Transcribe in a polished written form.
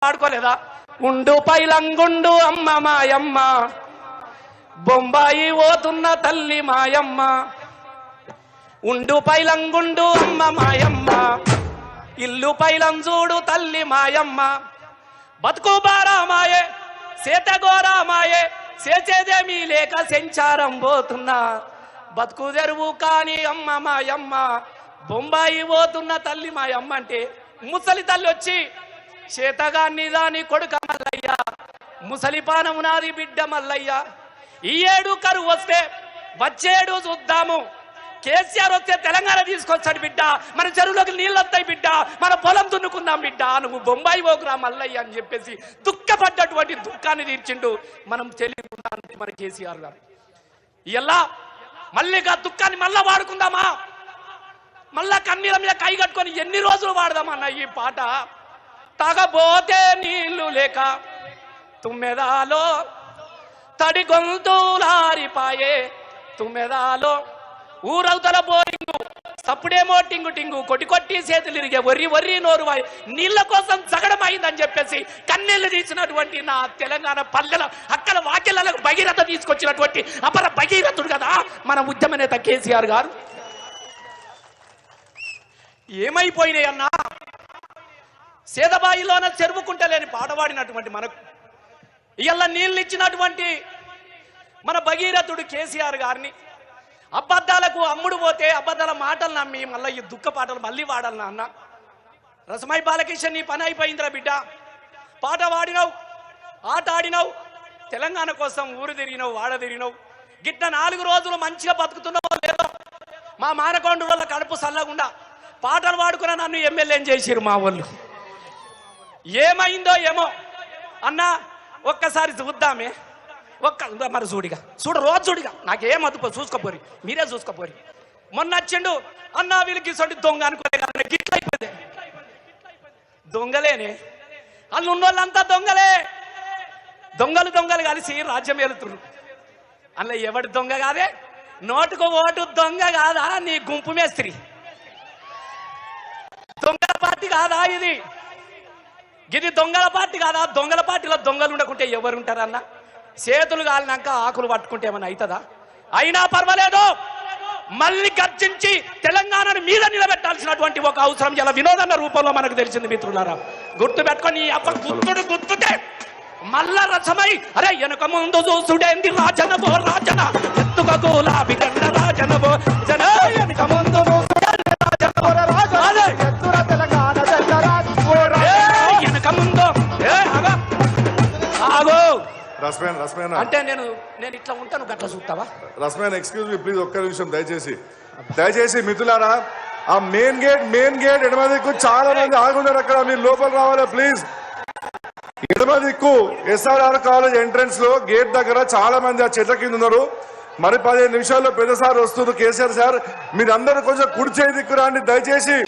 ఆడుకోలేదా? ఉండు పైలంగుండు అమ్మ మాయమ్మ, బొంబాయి పోతున్న తల్లి మాయమ్మ. ఉండు పైలంగుండు అమ్మ మాయమ్మ, ఇల్లు పైలంజూడు తల్లి మాయమ్మ. బతుకు బారామాయే సేతగోరామాయే, చేసేదేమీ లేక సెంచారం పోతున్నా. బతుకు తెరువు కాని అమ్మ మాయమ్మ, బొంబాయి పోతున్న తల్లి మాయమ్మ. అంటే ముసలి తల్లి వచ్చి చేతగాన్ని దాని కొడుక మల్లయ్య, ముసలి పానము నాది బిడ్డ మల్లయ్య. ఈ ఏడు కరువు వస్తే వచ్చేడు చూద్దాము, కేసీఆర్ వస్తే తెలంగాణ తీసుకొచ్చాడు బిడ్డ, మన చెరువులోకి నీళ్ళు వస్తాయి బిడ్డ, మన పొలం దున్నుకుందాం బిడ్డ, నువ్వు బొంబాయి పోకురా మల్లయ్య అని చెప్పేసి దుఃఖపడ్డటువంటి దుఃఖాన్ని తీర్చిండు మనం తెలియకుండా మన కేసీఆర్ గారు. ఇలా మళ్ళీ దుఃఖాన్ని మళ్ళా వాడుకుందామా? మళ్ళా కన్నీళ్ళ మీద కై కట్టుకొని ఎన్ని రోజులు వాడదామన్న ఈ పాట? తాగబోతే నీళ్లు లేక తుమ్మెదాలో తడి గొంతులారిపాయే, తుమ్మెదాలో ఊరవుతల బోరింగు సప్పుడేమో టింగు టింగు కొట్టి కొట్టి చేతులు ఇరిగే వర్రి వర్రి నోరువాయి, నీళ్ల కోసం జగడమైందని చెప్పేసి కన్నీళ్లు తీసినటువంటి నా తెలంగాణ పల్లెల అక్కడ వాక్యాలకు భగీరథ తీసుకొచ్చినటువంటి అపర భగీరథుడు కదా మన ఉద్యమ నేత కేసీఆర్ గారు. ఏమైపోయినాయి అన్నా? సేదబాయిలోన చెరువుకుంటలేని పాడవాడినటువంటి మనకు ఇవాళ నీళ్ళు ఇచ్చినటువంటి మన భగీరథుడు కేసీఆర్ గారిని అబద్ధాలకు అమ్ముడు పోతే అబద్ధాల మాటలు నమ్మి మళ్ళీ ఈ దుఃఖ పాటలు మళ్ళీ వాడాలన్నా అన్న? రసమై బాలకృష్ణ నీ పని అయిపోయిందిరా బిడ్డ. పాట వాడినావు, ఆట ఆడినావు, తెలంగాణ కోసం ఊరు తిరిగినావు, వాడ తిరిగినావు. గిట్ట 4 రోజులు మంచిగా బతుకుతున్నావో లేదో, మా మానకొండ వల్ల కడుపు సల్లగుండా పాటలు వాడుకున్న నన్ను ఎమ్మెల్యేని చేసిరు మా వాళ్ళు. ఏమైందో ఏమో అన్న, ఒక్కసారి చూద్దామే. మరి చూడిగా రోజు చూడిగా, నాకేం అదుపో చూసుకోపోరి, మీరే చూసుకోపోరి. మొన్న వచ్చిండు అన్న వీళ్ళకి సొంటి దొంగ అనుకోలే, గిట్ల అయిపోతే దొంగలేనే, వాళ్ళు ఉన్నోళ్ళంతా దొంగలే. దొంగలు కలిసి రాజ్యం వెళుతున్నారు. అందులో ఎవడు దొంగ కాదే? నోటుకు ఓటు దొంగ కాదా నీ గుంపు మేస్త్రి? దొంగల పార్టీ కాదా ఇది? ఇది దొంగల పార్టీ కాదా? దొంగల పార్టీలో దొంగలు ఉండకుంటే ఎవరుంటారన్న? చేతులు కాలినాక ఆకులు పట్టుకుంటే ఏమన్నా అవుతుందా? అయినా పర్వాలేదు, మళ్ళీ గర్జించి తెలంగాణను మీద నిలబెట్టాల్సినటువంటి ఒక అవసరం ఇలా వినోదన్న రూపంలో మనకు తెలిసింది మిత్రులారా. గుర్తు పెట్టుకొని గుర్తుతే మళ్ళా రసమై అరే వెనుక ముందు చూసుడేంది రాజనవో రాజన, ఎత్తుక గులాబీ గండ రాజనవో జన, వెనుక ముందు అంటే నేను ఇట్లా ఉంటాను, గట్ల చూస్తావా? రస్మేన్ ఎక్స్క్యూజ్ మీ ప్లీజ్, ఒక్క నిమిషం దయచేసి మిత్రులారా. ఆ మెయిన్ గేట్ ఎడమ దిక్కు చాలా మంది ఆగున్నారు, అక్కడ మీరు లోపల రావాలి ప్లీజ్. ఎడమ దిక్కు SRR కాలేజ్ ఎంట్రన్స్ లో గేట్ దగ్గర చాలా మంది ఆ చెట్ల కింద ఉన్నారు. మరి 15 నిమిషాల్లో పెద్ద సార్ వస్తున్నారు కేసీఆర్ సార్. మీరందరూ కొంచెం కుడి చేయి దిక్కు రండి దయచేసి.